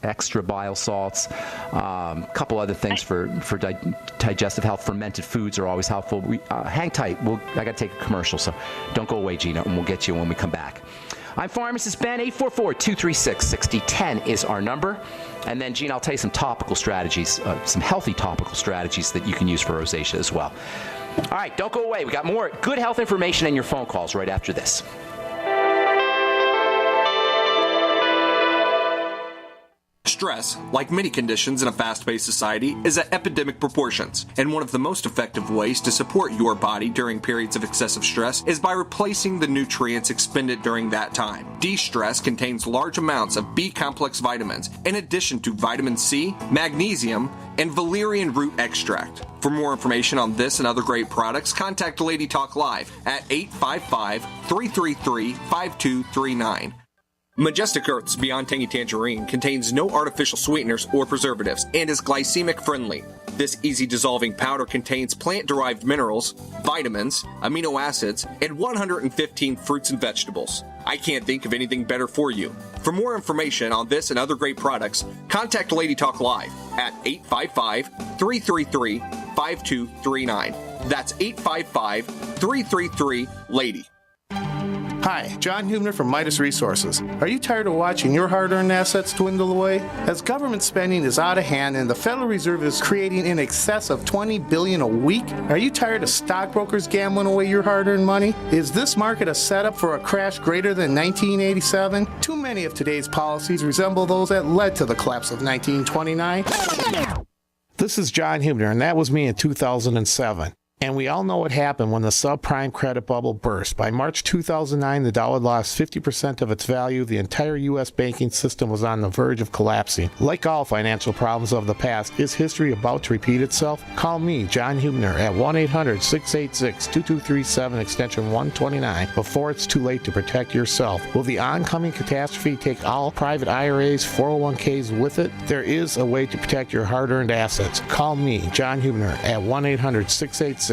extra bile salts, a couple other things for digestive health. Fermented foods are always helpful. Hang tight. I got to take a commercial, so don't go away, Gina, and we'll get you when we come back. I'm Pharmacist Ben. 844-236-6010 is our number. And then, Gene, I'll tell you some topical strategies, some healthy topical strategies that you can use for rosacea as well. All right, don't go away. We got more good health information and your phone calls right after this. Stress, like many conditions in a fast-paced society, is at epidemic proportions, and one of the most effective ways to support your body during periods of excessive stress is by replacing the nutrients expended during that time. De-stress contains large amounts of B-complex vitamins, in addition to vitamin C, magnesium, and valerian root extract. For more information on this and other great products, contact Lady Talk Live at 855-333-5239. Majestic Earth's Beyond Tangy Tangerine contains no artificial sweeteners or preservatives and is glycemic friendly. This easy dissolving powder contains plant-derived minerals, vitamins, amino acids, and 115 fruits and vegetables. I can't think of anything better for you. For more information on this and other great products, contact Lady Talk Live at 855-333-5239. That's 855-333-LADY. Hi, John Hubner from Midas Resources. Are you tired of watching your hard-earned assets dwindle away? As government spending is out of hand and the Federal Reserve is creating in excess of $20 billion a week, are you tired of stockbrokers gambling away your hard-earned money? Is this market a setup for a crash greater than 1987? Too many of today's policies resemble those that led to the collapse of 1929. This is John Hubner, and that was me in 2007. And we all know what happened when the subprime credit bubble burst. By March 2009, the dollar lost 50% of its value. The entire U.S. banking system was on the verge of collapsing. Like all financial problems of the past, is history about to repeat itself? Call me, John Hubner, at 1-800-686-2237, extension 129, before it's too late to protect yourself. Will the oncoming catastrophe take all private IRAs, 401ks with it? There is a way to protect your hard-earned assets. Call me, John Hubner, at 1-800-686-2237,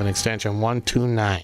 extension 129.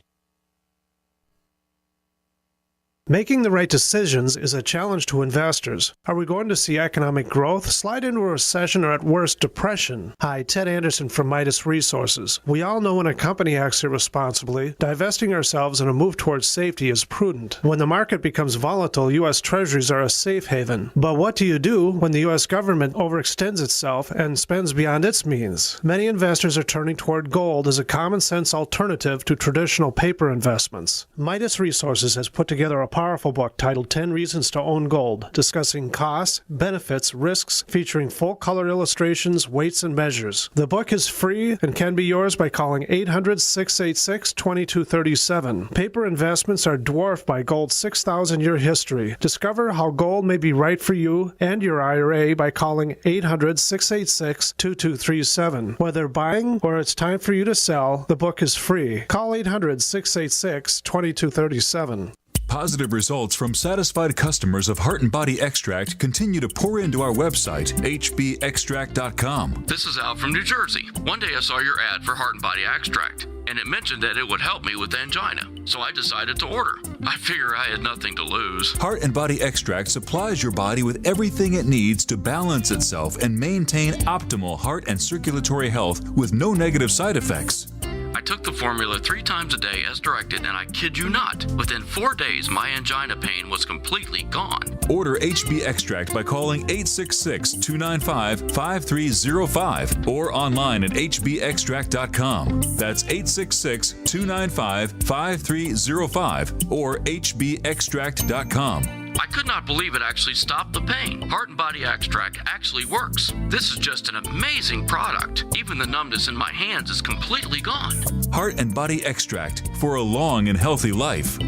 Making the right decisions is a challenge to investors. Are we going to see economic growth, slide into a recession, or at worst, depression? Hi, Ted Anderson from Midas Resources. We all know when a company acts irresponsibly, divesting ourselves in a move towards safety is prudent. When the market becomes volatile, U.S. Treasuries are a safe haven. But what do you do when the U.S. government overextends itself and spends beyond its means? Many investors are turning toward gold as a common-sense alternative to traditional paper investments. Midas Resources has put together a powerful book titled 10 Reasons to Own Gold, discussing costs, benefits, risks, featuring full-color illustrations, weights, and measures. The book is free and can be yours by calling 800-686-2237. Paper investments are dwarfed by gold's 6,000-year history. Discover how gold may be right for you and your IRA by calling 800-686-2237. Whether buying or it's time for you to sell, the book is free. Call 800-686-2237. Positive results from satisfied customers of Heart and Body Extract continue to pour into our website, hbextract.com. This is Al from New Jersey. One day I saw your ad for Heart and Body Extract, and it mentioned that it would help me with angina, so I decided to order. I figure I had nothing to lose. Heart and Body Extract supplies your body with everything it needs to balance itself and maintain optimal heart and circulatory health with no negative side effects. I took the formula 3 times a day as directed, and I kid you not, within 4 days my angina pain was completely gone. Order HB Extract by calling 866-295-5305 or online at hbextract.com. That's 866-295-5305 or hbextract.com. I could not believe it actually stopped the pain. Heart and Body Extract actually works. This is just an amazing product. Even the numbness in my hands is completely gone. Heart and Body Extract for a long and healthy life.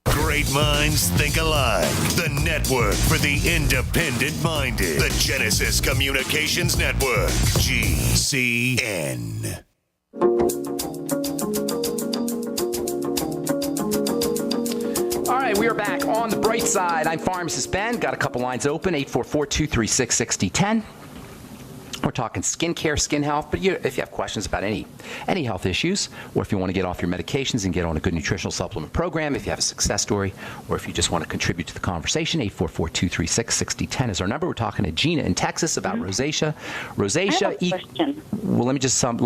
Great minds think alike. The network for the independent-minded. The Genesis Communications Network. GCN. All right, we are back on the bright side. I'm Pharmacist Ben. Got a couple lines open, 844-236-6010. We're talking skincare, skin health, but if you have questions about any health issues, or if you want to get off your medications and get on a good nutritional supplement program, if you have a success story, or if you just want to contribute to the conversation, 844-236-6010 is our number. We're talking to Gina in Texas about rosacea. Rosacea. I have a question. Well, let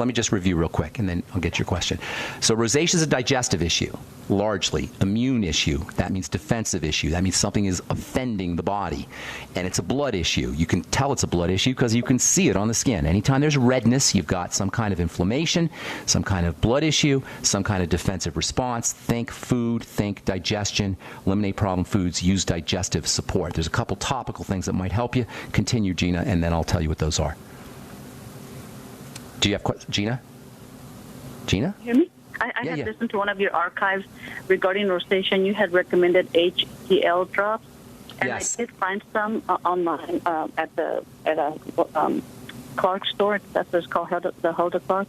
me just review real quick, and then I'll get your question. So rosacea is a digestive issue, largely immune issue. That means defensive issue. That means something is offending the body, and it's a blood issue. You can tell it's a blood issue because you can see it on the skin. Anytime there's redness, you've got some kind of inflammation, some kind of blood issue, some kind of defensive response. Think food, think digestion, eliminate problem foods, use digestive support. There's a couple topical things that might help you. Continue, Gina, and then I'll tell you what those are. Do you have questions, Gina? Gina? Hear me? I had listened to one of your archives regarding rosacea, and you had recommended HCl drops. And yes. I did find some online at a Clark store. That's what it's called, the Hulda Clark.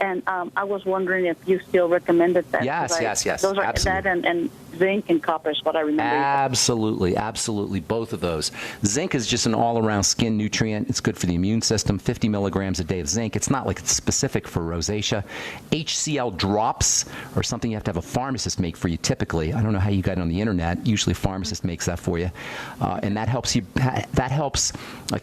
And I was wondering if you still recommended that. Yes. Those are absolutely. that and zinc and copper is what I remember. Absolutely, both of those. Zinc is just an all-around skin nutrient. It's good for the immune system. 50 milligrams a day of zinc. It's not like it's specific for rosacea. HCl drops are something you have to have a pharmacist make for you typically. I don't know how you got it on the internet. Usually a pharmacist makes that for you. And that helps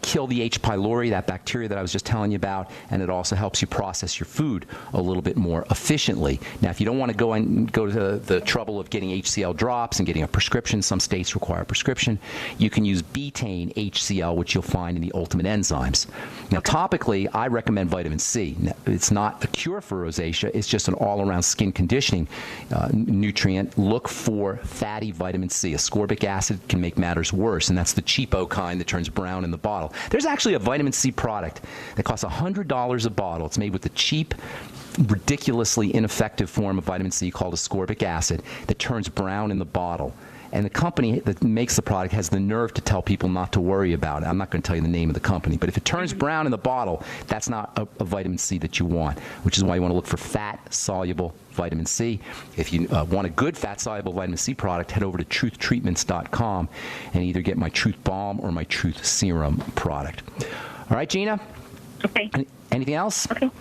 kill the H. pylori, that bacteria that I was just telling you about, and it also helps you process your food a little bit more efficiently. Now, if you don't want to go to the trouble of getting HCl drops and getting a prescription, some states require a prescription, you can use betaine HCl, which you'll find in the Ultimate Enzymes. Now, topically, I recommend vitamin C. Now, it's not a cure for rosacea. It's just an all-around skin conditioning nutrient. Look for fatty vitamin C. Ascorbic acid can make matters worse, and that's the cheapo kind that turns brown in the bottle. There's actually a vitamin C product that costs $100 a bottle. It's made with the cheap, ridiculously ineffective form of vitamin C called ascorbic acid that turns brown in the bottle. And the company that makes the product has the nerve to tell people not to worry about it. I'm not going to tell you the name of the company, but if it turns brown in the bottle, that's not a vitamin C that you want, which is why you want to look for fat-soluble vitamin C. If you want a good fat-soluble vitamin C product, head over to truthtreatments.com and either get my Truth Balm or my Truth Serum product. All right, Gina? Okay. Anything else? Okay.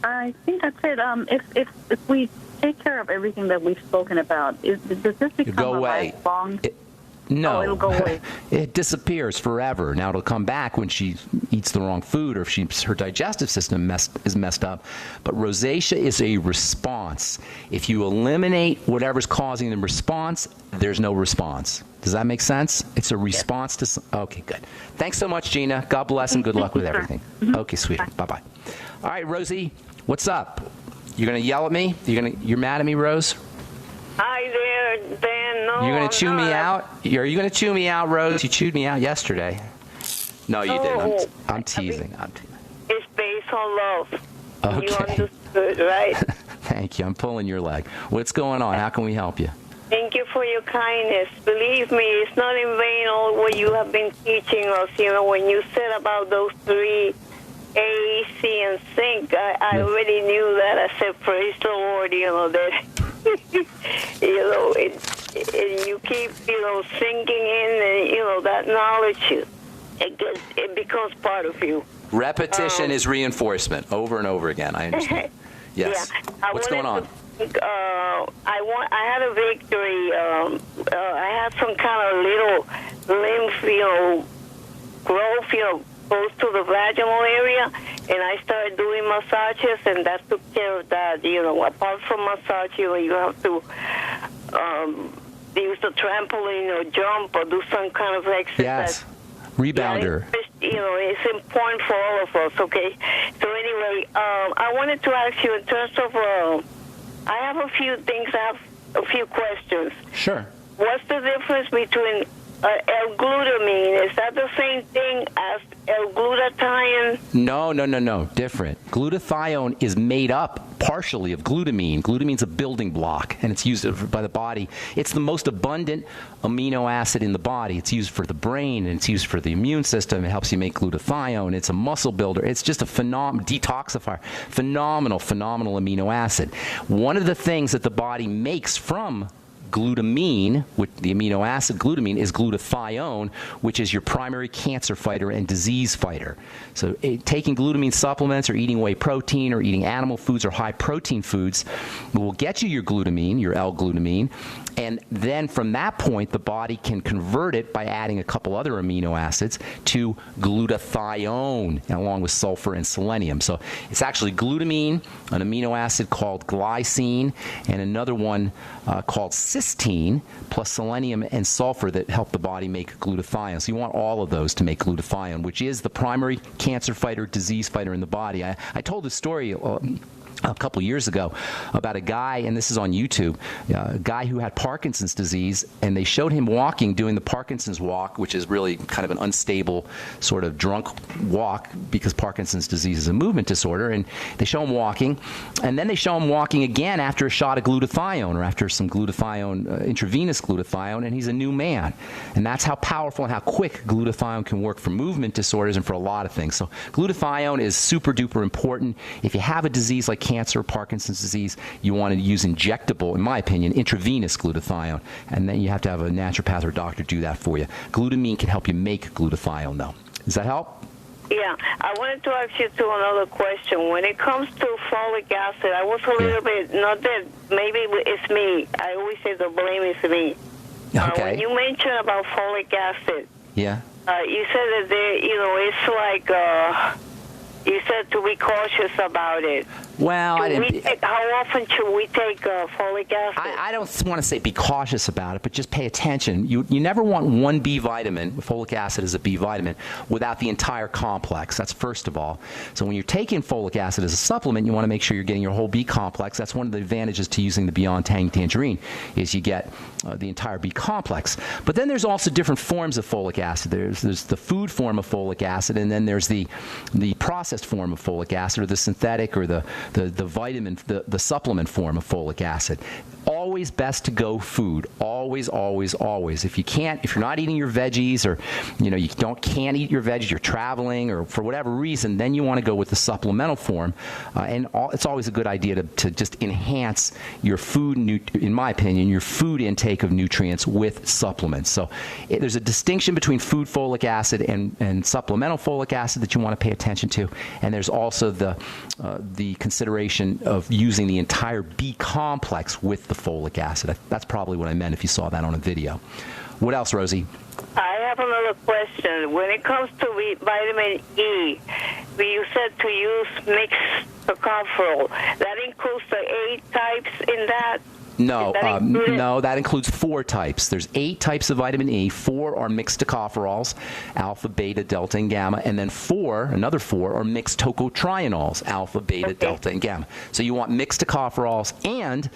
I think that's it. If we take care of everything that we've spoken about, does this become go away. lifelong? No, it'll go away. It disappears forever. Now it'll come back when she eats the wrong food or if her digestive system is messed up. But rosacea is a response. If you eliminate whatever's causing the response, there's no response. Does that make sense? It's a response to. Okay, good. Thanks so much, Gina. God bless and good luck with everything. Okay, sweetheart. Bye-bye. All right, Rosie, what's up? You're gonna yell at me? You're mad at me, Rose? Hi there, Ben. No, You're going to chew me out? Are you going to chew me out, Rose? You chewed me out yesterday. No, you didn't. I'm teasing. It's based on love. Okay. You understood, right? Thank you. I'm pulling your leg. What's going on? How can we help you? Thank you for your kindness. Believe me, it's not in vain all what you have been teaching us. You know, when you said about those three, A, C, and zinc, I already knew that. I said, praise the Lord, you know, that... you know, you keep, sinking in, and, that knowledge, it becomes part of you. Repetition is reinforcement, over and over again. I understand. Yes. Yeah. What's going on? I had a victory. I had some kind of little lymph, growth, close to the vaginal area, and I started doing massages, and that took care of that. Apart from massage, you have to use the trampoline or jump or do some kind of exercise. Yes, rebounder. Yeah, it's important for all of us, okay? So anyway, I wanted to ask you in terms of, I have a few things, I have a few questions. Sure. What's the difference between L-glutamine? Is that the same thing as L-glutathione? No. Different. Glutathione is made up partially of glutamine. Glutamine's a building block, and it's used by the body. It's the most abundant amino acid in the body. It's used for the brain, and it's used for the immune system. It helps you make glutathione. It's a muscle builder. It's just a detoxifier. Phenomenal amino acid. One of the things that the body makes from glutamine, with the amino acid glutamine, is glutathione, which is your primary cancer fighter and disease fighter. So taking glutamine supplements or eating whey protein or eating animal foods or high protein foods will get you your glutamine, your L-glutamine, and then from that point the body can convert it by adding a couple other amino acids to glutathione along with sulfur and selenium. So it's actually glutamine, an amino acid called glycine, and another one called cysteine, plus selenium and sulfur that help the body make glutathione. So you want all of those to make glutathione, which is the primary cancer fighter, disease fighter in the body. I told this story a couple years ago about a guy, and this is on YouTube, a guy who had Parkinson's disease, and they showed him walking, doing the Parkinson's walk, which is really kind of an unstable sort of drunk walk because Parkinson's disease is a movement disorder, and they show him walking, and then they show him walking again after a shot of glutathione or after some glutathione, intravenous glutathione, and he's a new man. And that's how powerful and how quick glutathione can work for movement disorders and for a lot of things. So glutathione is super duper important. If you have a disease like cancer, Parkinson's disease, you want to use injectable, in my opinion, intravenous glutathione, and then you have to have a naturopath or doctor do that for you. Glutamine can help you make glutathione, though. Does that help? Yeah, I wanted to ask you too another question. When it comes to folic acid, I was a little bit, not that maybe it's me. I always say the blame is me. Okay. When you mentioned about folic acid, yeah, you said that it's like you said to be cautious about it. Well, how often should we take folic acid? I don't want to say be cautious about it, but just pay attention. You never want one B vitamin, folic acid is a B vitamin, without the entire complex. That's first of all. So when you're taking folic acid as a supplement, you want to make sure you're getting your whole B complex. That's one of the advantages to using the Beyond Tangy Tangerine, is you get the entire B complex. But then there's also different forms of folic acid. There's the food form of folic acid, and then there's the processed form of folic acid, or the synthetic, or the vitamin, the supplement form of folic acid. Always always best to go food. Always, always, always. If you're not eating your veggies, or you can't eat your veggies, you're traveling, or for whatever reason, then you want to go with the supplemental form. It's always a good idea to just enhance your food, in my opinion, your food intake of nutrients with supplements. So there's a distinction between food folic acid and supplemental folic acid that you want to pay attention to, and there's also the consideration of using the entire B complex with the folic acid. That's probably what I meant if you saw that on a video. What else, Rosie? I have another question. When it comes to vitamin E, you said to use mixed tocopherol. That includes the 8 types in that? No, that includes 4 types. There's 8 types of vitamin E. 4 are mixed tocopherols, alpha, beta, delta, and gamma. And then another 4 are mixed tocotrienols, alpha, beta, delta, and gamma. So you want mixed tocopherols and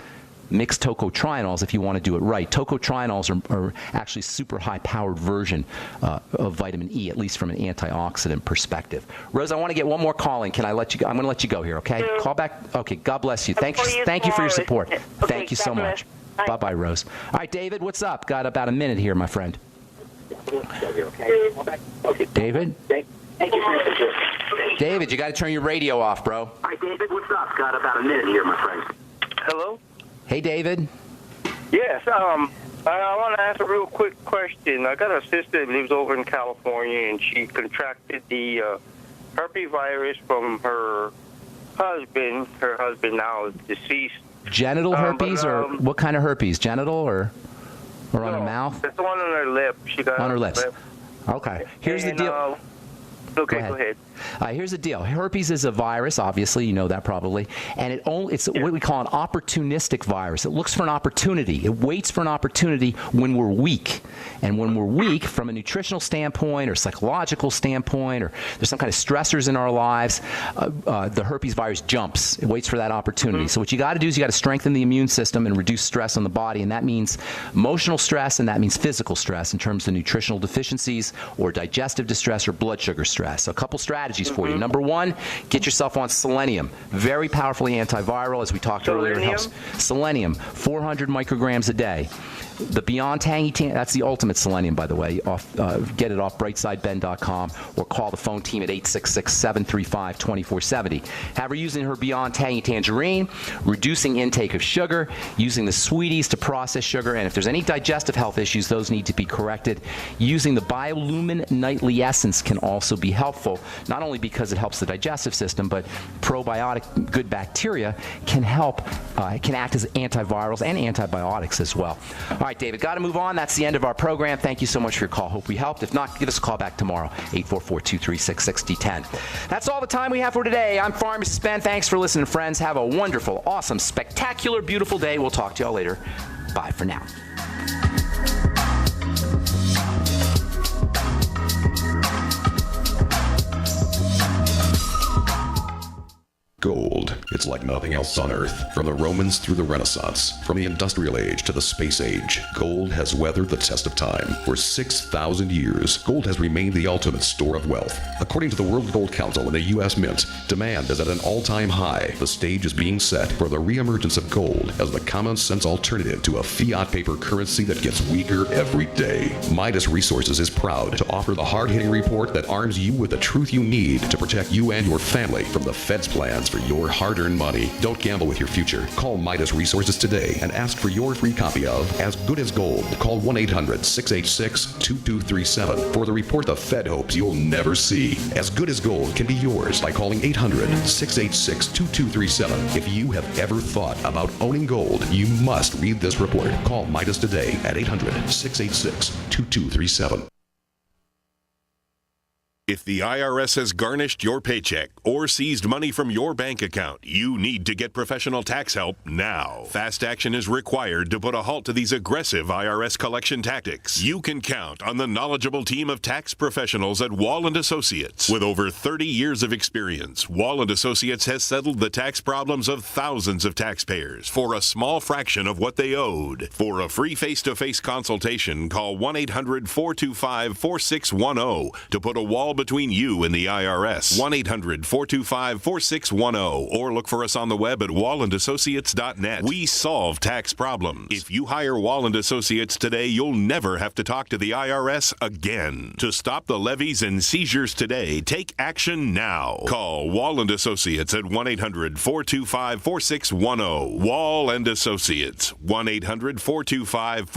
mixed tocotrienols if you want to do it right. Tocotrienols are actually super high-powered version of vitamin E, at least from an antioxidant perspective. Rose, I want to get one more call in. Can I let you go? I'm going to let you go here, okay? Call back. Okay, God bless you. Thank you for your support. Thank you so much. Bye-bye, Rose. All right, David, what's up? Got about a minute here, my friend. David? David, you got to turn your radio off, bro. Hi, David, what's up? Got about a minute here, my friend. Hello? Hey, David. Yes, I want to ask a real quick question. I got a sister that lives over in California, and she contracted the herpes virus from her husband. Her husband now is deceased. Genital herpes, or what kind of herpes? Genital or on her mouth? That's the one on her lip. She got on her lips. Lip. Okay. Here's the deal. Okay, go ahead. Here's the deal. Herpes is a virus, obviously. You know that probably. And it's what we call an opportunistic virus. It looks for an opportunity. It waits for an opportunity when we're weak. And when we're weak, from a nutritional standpoint or psychological standpoint, or there's some kind of stressors in our lives, the herpes virus jumps. It waits for that opportunity. So what you got to do is you got to strengthen the immune system and reduce stress on the body. And that means emotional stress, and that means physical stress in terms of nutritional deficiencies or digestive distress or blood sugar stress. So a couple strategies for you. Number 1, get yourself on selenium. Very powerfully antiviral, as we talked earlier. It helps. Selenium, 400 micrograms a day. The Beyond Tangy that's the ultimate selenium, by the way. Get it off brightsideben.com or call the phone team at 866-735-2470. Have her using her Beyond Tangy Tangerine, reducing intake of sugar, using the Sweeties to process sugar, and if there's any digestive health issues, those need to be corrected. Using the Biolumin Nightly Essence can also be helpful, not only because it helps the digestive system, but probiotic good bacteria can help, can act as antivirals and antibiotics as well. All right, David, got to move on. That's the end of our program. Thank you so much for your call. Hope we helped. If not, give us a call back tomorrow, 844-236-6010. That's all the time we have for today. I'm Pharmacist Ben. Thanks for listening, friends. Have a wonderful, awesome, spectacular, beautiful day. We'll talk to y'all later. Bye for now. Gold. It's like nothing else on Earth. From the Romans through the Renaissance, from the Industrial Age to the Space Age, gold has weathered the test of time. For 6,000 years, gold has remained the ultimate store of wealth. According to the World Gold Council and the U.S. Mint, demand is at an all-time high. The stage is being set for the reemergence of gold as the common-sense alternative to a fiat paper currency that gets weaker every day. Midas Resources is proud to offer the hard-hitting report that arms you with the truth you need to protect you and your family from the Fed's plans for your hard-earned money. Don't gamble with your future. Call Midas Resources today and ask for your free copy of As Good as Gold. Call 1-800-686-2237 for the report the Fed hopes you'll never see. As Good as Gold can be yours by calling 800-686-2237. If you have ever thought about owning gold, you must read this report. Call Midas today at 800-686-2237. If the IRS has garnished your paycheck or seized money from your bank account, you need to get professional tax help now. Fast action is required to put a halt to these aggressive IRS collection tactics. You can count on the knowledgeable team of tax professionals at Wall & Associates. With over 30 years of experience, Wall & Associates has settled the tax problems of thousands of taxpayers for a small fraction of what they owed. For a free face-to-face consultation, call 1-800-425-4610 to put a Wall wall between you and the IRS. 1-800-425-4610 or look for us on the web at wallandassociates.net. We solve tax problems. If you hire Wall & Associates today, you'll never have to talk to the IRS again. To stop the levies and seizures today, take action now. Call Wall & Associates at 1-800-425-4610. Wall & Associates, 1-800-425-4610.